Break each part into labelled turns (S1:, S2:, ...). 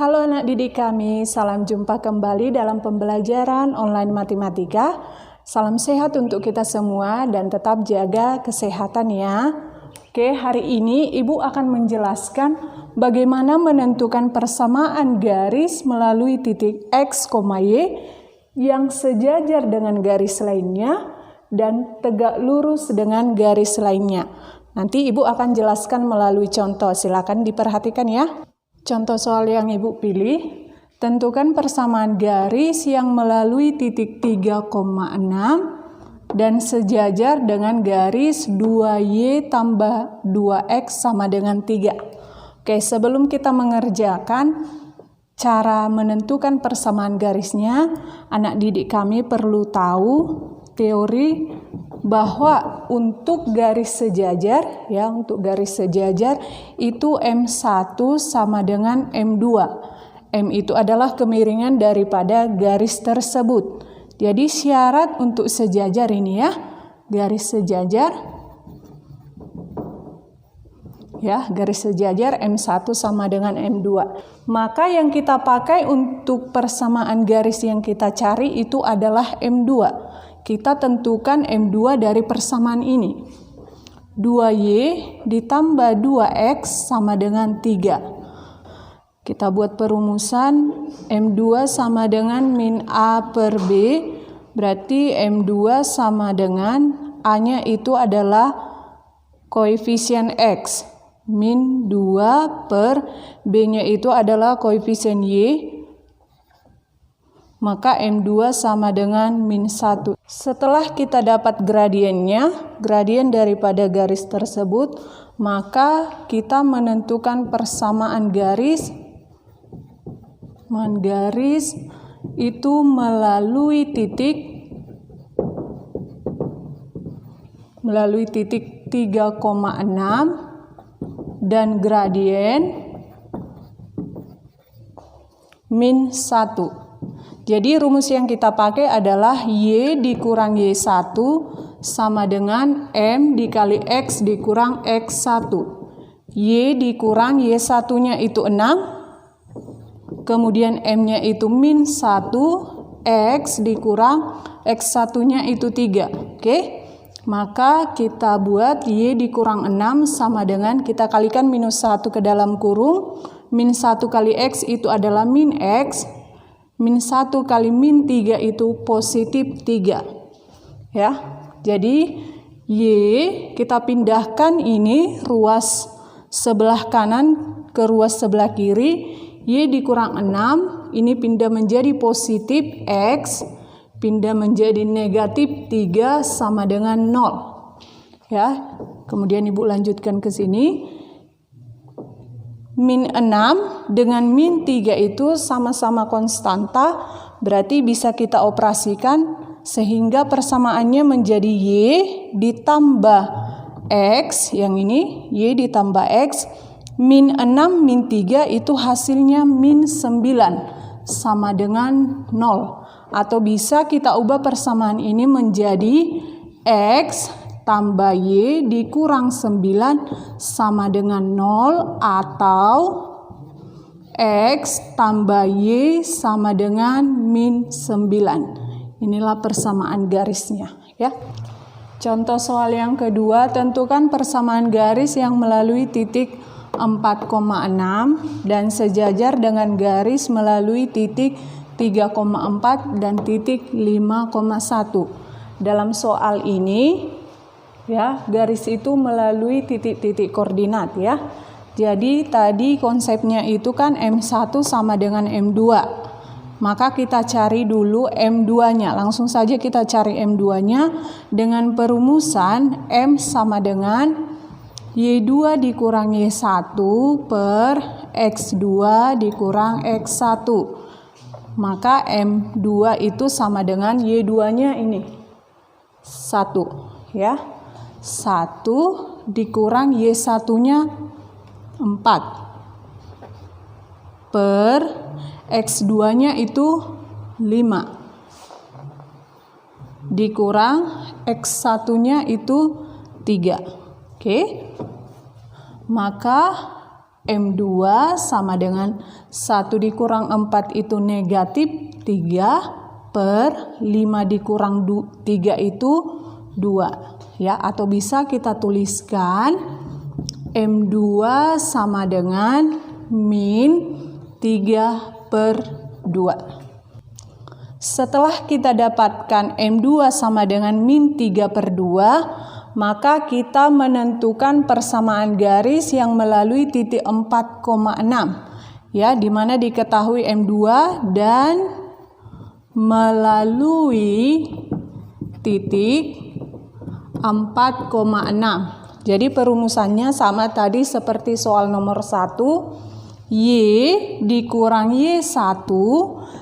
S1: Halo anak didik kami, salam jumpa kembali dalam pembelajaran online matematika. Salam sehat untuk kita semua dan tetap jaga kesehatan ya. Oke, hari ini Ibu akan menjelaskan bagaimana menentukan persamaan garis melalui titik X, Y yang sejajar dengan garis lainnya dan tegak lurus dengan garis lainnya. Nanti Ibu akan jelaskan melalui contoh, silakan diperhatikan ya. Contoh soal yang Ibu pilih, tentukan persamaan garis yang melalui titik 3,6 dan sejajar dengan garis 2Y tambah 2X sama dengan 3. Oke, sebelum kita mengerjakan cara menentukan persamaan garisnya, anak didik kami perlu tahu teori bahwa untuk garis sejajar itu M1 sama dengan M2. M itu adalah kemiringan daripada garis tersebut. Jadi syarat untuk sejajar ini ya, garis sejajar M1 sama dengan M2. Maka yang kita pakai untuk persamaan garis yang kita cari itu adalah M2. Kita tentukan M2 dari persamaan ini. 2Y ditambah 2X sama dengan 3. Kita buat perumusan M2 sama dengan min A per B. Berarti M2 sama dengan A-nya itu adalah koefisien X. Min 2 per B-nya itu adalah koefisien Y. Maka M2 sama dengan min 1. Setelah kita dapat gradien daripada garis tersebut, maka kita menentukan persamaan garis itu melalui titik 3,6 dan gradien min 1. Jadi rumus yang kita pakai adalah Y dikurang Y1 sama dengan M dikali X dikurang X1. Y dikurang Y1-nya itu 6, kemudian M-nya itu min 1, X dikurang X1-nya itu 3. Oke? Maka kita buat Y dikurang 6 sama dengan kita kalikan minus 1 ke dalam kurung. Min 1 kali X itu adalah min X. Min 1 kali min 3 itu positif 3. Ya. Jadi Y kita pindahkan ini ruas sebelah kanan ke ruas sebelah kiri. Y dikurang 6 ini pindah menjadi positif X, pindah menjadi negatif 3 sama dengan 0. Ya. Kemudian Ibu lanjutkan ke sini. Min 6 dengan min 3 itu sama-sama konstanta, berarti bisa kita operasikan sehingga persamaannya menjadi Y ditambah X, yang ini Y ditambah X, min 6 min 3 itu hasilnya min 9 sama dengan 0. Atau bisa kita ubah persamaan ini menjadi X tambah Y dikurang 9 sama dengan 0 atau X tambah Y sama dengan min 9. Inilah persamaan garisnya ya. Contoh soal yang kedua, tentukan persamaan garis yang melalui titik 4,6 dan sejajar dengan garis melalui titik 3,4 dan titik 5,1. Dalam soal ini ya, garis itu melalui titik-titik koordinat ya. Jadi tadi konsepnya itu kan M1 sama dengan M2. Maka kita cari dulu M2-nya. Langsung saja kita cari M2-nya dengan perumusan M sama dengan Y2 dikurang Y1 per X2 dikurang X1. Maka M2 itu sama dengan Y2-nya ini 1 ya. 1 dikurang Y1-nya 4 per X2-nya itu 5 dikurang X1-nya itu 3. Oke. Maka M2 sama dengan 1 dikurang 4 itu negatif 3 per 5 dikurang 3 itu 2. Ya, atau bisa kita tuliskan M2 sama dengan min 3 per 2. Setelah kita dapatkan M2 sama dengan min 3 per 2, maka kita menentukan persamaan garis yang melalui titik 4,6. Ya, di mana diketahui M2 dan melalui titik 4,6. Jadi perumusannya sama tadi seperti soal nomor 1. Y dikurang Y1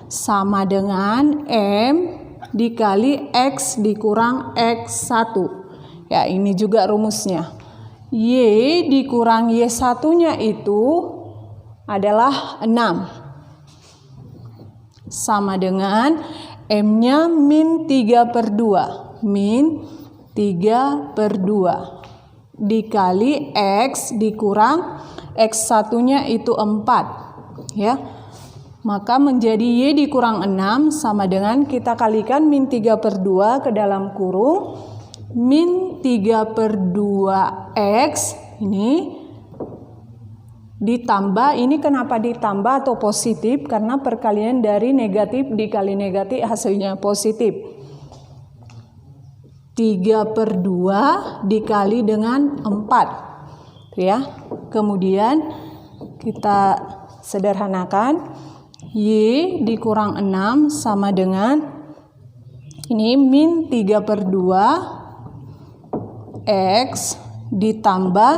S1: sama dengan M dikali X dikurang X1. Ya, ini juga rumusnya. Y dikurang Y1-nya itu adalah 6. Sama dengan M-nya min 3 per 2. Min 3 per 2. Dikali X dikurang X1-nya itu 4. Ya. Maka menjadi Y dikurang 6 sama dengan kita kalikan min 3 per 2 ke dalam kurung. Min 3 per 2X ini ditambah, ini kenapa ditambah atau positif? Karena perkalian dari negatif dikali negatif hasilnya positif. 3 per 2 dikali dengan 4. Ya, kemudian kita sederhanakan Y dikurang 6 sama dengan ini min 3 per 2 X ditambah,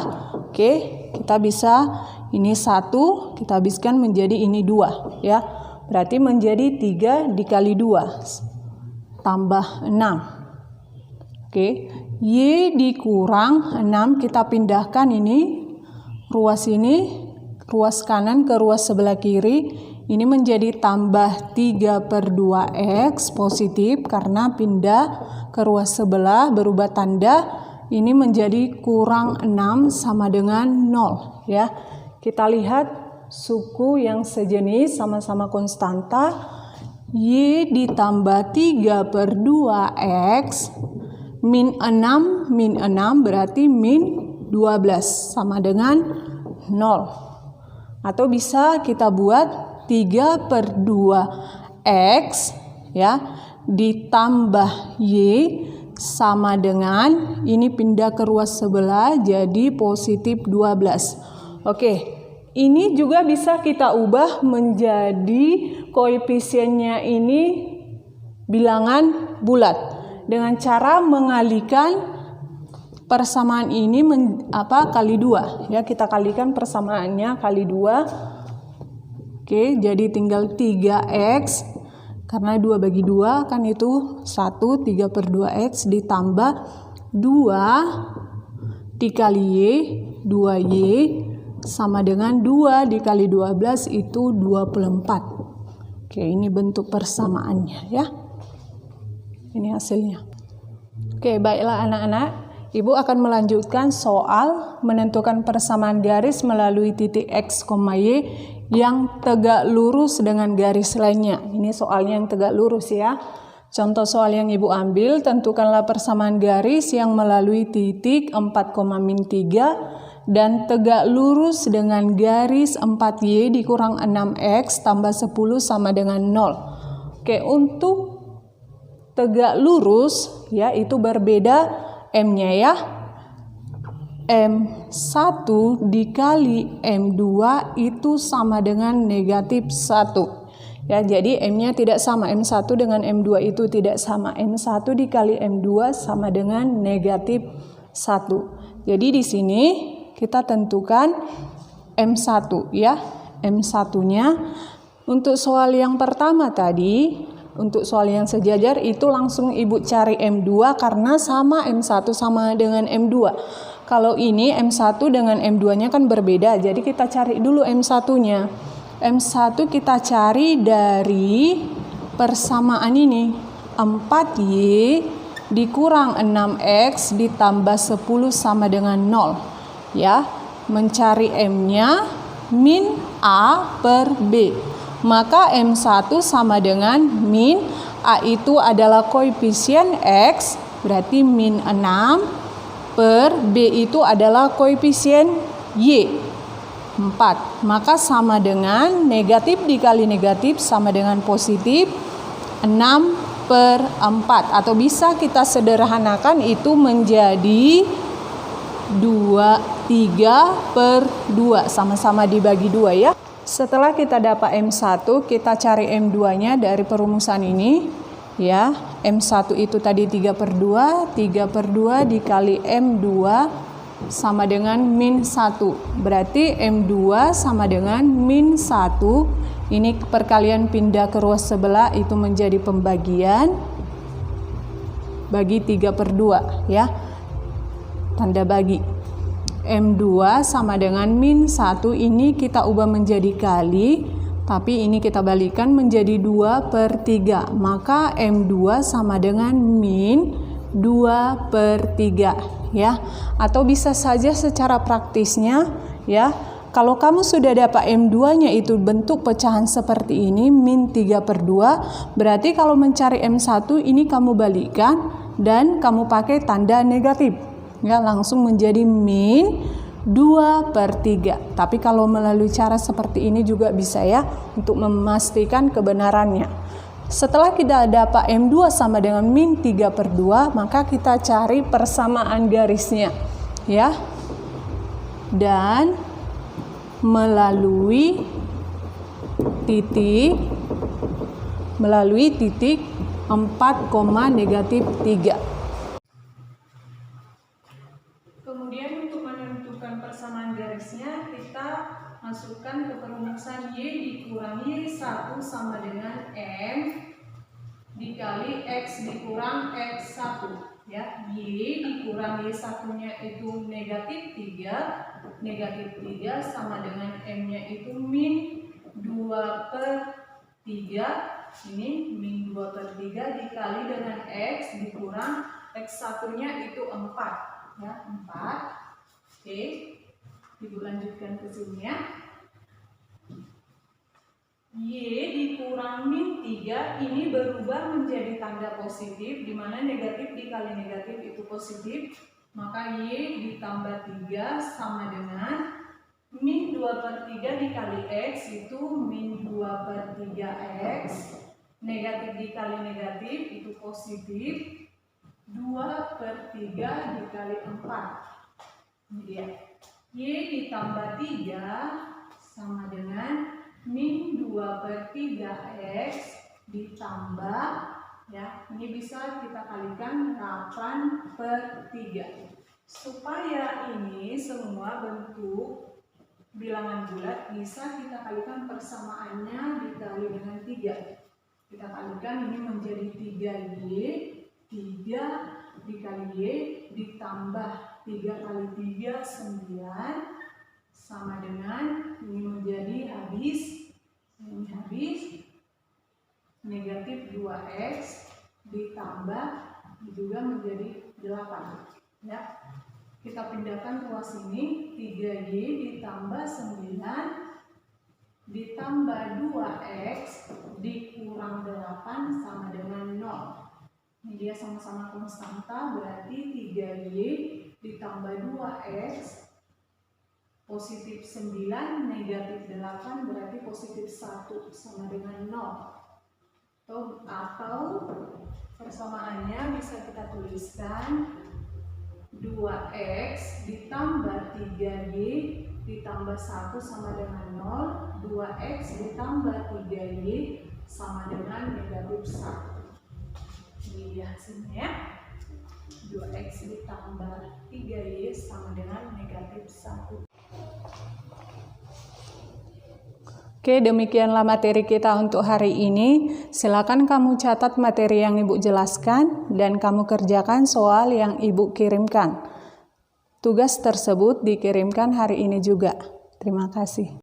S1: oke, kita bisa ini 1 kita habiskan menjadi ini 2 ya. Berarti menjadi 3 dikali 2 tambah 6. Oke, Y dikurang 6 kita pindahkan ini ruas kanan ke ruas sebelah kiri. Ini menjadi tambah 3 per 2X positif karena pindah ke ruas sebelah berubah tanda. Ini menjadi kurang 6 sama dengan 0 ya. Kita lihat suku yang sejenis sama-sama konstanta. Y ditambah 3 per 2X min 6 berarti min 12 sama dengan 0. Atau bisa kita buat 3 per 2X ya ditambah Y sama dengan ini pindah ke ruas sebelah jadi positif 12. Oke, ini juga bisa kita ubah menjadi koefisiennya ini bilangan bulat dengan cara mengalihkan persamaan ini kali 2 ya, kita kalikan persamaannya kali 2. Oke, jadi tinggal 3X karena 2 bagi 2 kan itu 1, 3 per 2X ditambah 2 dikali Y, 2Y sama dengan 2 dikali 12 itu 24. Oke, ini bentuk persamaannya ya. Ini hasilnya. Oke, baiklah anak-anak. Ibu akan melanjutkan soal menentukan persamaan garis melalui titik X, Y yang tegak lurus dengan garis lainnya. Ini soalnya yang tegak lurus ya. Contoh soal yang Ibu ambil, tentukanlah persamaan garis yang melalui titik 4,-3 dan tegak lurus dengan garis 4Y dikurang 6X tambah 10 sama dengan 0. Oke, untuk tegak lurus ya itu berbeda M-nya ya. M1 dikali M2 itu sama dengan negatif 1. Ya, jadi M-nya tidak sama. M1 dengan M2 itu tidak sama. M1 dikali M2 sama dengan negatif 1. Jadi di sini kita tentukan M1 ya. M1-nya untuk soal yang pertama tadi, untuk soal yang sejajar itu langsung Ibu cari M2 karena sama M1 sama dengan M2. Kalau ini M1 dengan M2-nya kan berbeda, jadi kita cari dulu M1-nya. M1 kita cari dari persamaan ini. 4Y dikurang 6X ditambah 10 sama dengan 0. Ya, mencari M-nya min A per B. Maka M1 sama dengan min A itu adalah koefisien X, berarti min 6 per B itu adalah koefisien Y, 4. Maka sama dengan negatif dikali negatif sama dengan positif 6 per 4, atau bisa kita sederhanakan itu menjadi 3 per 2, sama-sama dibagi 2 ya. Setelah kita dapat M1, kita cari M2-nya dari perumusan ini ya. M1 itu tadi 3 per 2 dikali M2 sama dengan min 1, berarti M2 sama dengan min 1. Ini perkalian pindah ke ruas sebelah, itu menjadi pembagian, bagi 3 per 2 ya, tanda bagi. M2 sama dengan min 1, ini kita ubah menjadi kali, tapi ini kita balikan menjadi 2 per 3. Maka M2 sama dengan min 2 per 3 ya. Atau bisa saja secara praktisnya ya, kalau kamu sudah dapat M2-nya itu bentuk pecahan seperti ini, min 3 per 2, berarti kalau mencari M1 ini kamu balikkan dan kamu pakai tanda negatif. Ya, langsung menjadi min 2 per 3. Tapi kalau melalui cara seperti ini juga bisa ya, untuk memastikan kebenarannya. Setelah kita dapat M2 sama dengan min 3 per 2, maka kita cari persamaan garisnya. Ya. Dan melalui titik 4, negatif 3. Kemudian untuk menentukan persamaan garisnya, kita masukkan ke perumusan Y dikurangi 1 sama dengan M dikali X dikurang X1 ya. Y dikurang Y1-nya itu negatif 3 sama dengan M-nya itu min 2 per 3. Ini min 2 per 3 dikali dengan X dikurang X1-nya itu 4 ya, 4. Oke, Ibu lanjutkan ke sini ya. Y dikurang min 3 ini berubah menjadi tanda positif, di mana negatif dikali negatif itu positif. Maka Y ditambah 3 sama dengan min 2 per 3 dikali X itu min 2 per 3X. Negatif dikali negatif itu positif, 2 per 3 dikali 4. Ini dia. Y ditambah 3 sama dengan min 2 per 3X ditambah ya, ini bisa kita kalikan 8 per 3. Supaya ini semua bentuk bilangan bulat bisa kita kalikan persamaannya dikali dengan 3. Kita kalikan ini menjadi 3Y, 3 dikali Y ditambah 3 kali 3 9 sama dengan ini menjadi habis negatif 2X ditambah juga menjadi 8 ya. Kita pindahkan ruas ini, 3Y ditambah 9 ditambah 2X dikurang 8 sama dengan 0. Ini dia sama-sama konstanta, berarti 3Y ditambah 2X positif 9 negatif 8 berarti positif 1 sama dengan 0. Atau persamaannya bisa kita tuliskan 2X ditambah 3Y ditambah 1 sama dengan 0. 2X ditambah 3Y sama dengan negatif 1. Ini dia hasilnya ya. 2X ditambah 3Y sama dengan negatif 1. Oke, demikianlah materi kita untuk hari ini. Silakan kamu catat materi yang Ibu jelaskan dan kamu kerjakan soal yang Ibu kirimkan. Tugas tersebut dikirimkan hari ini juga. Terima kasih.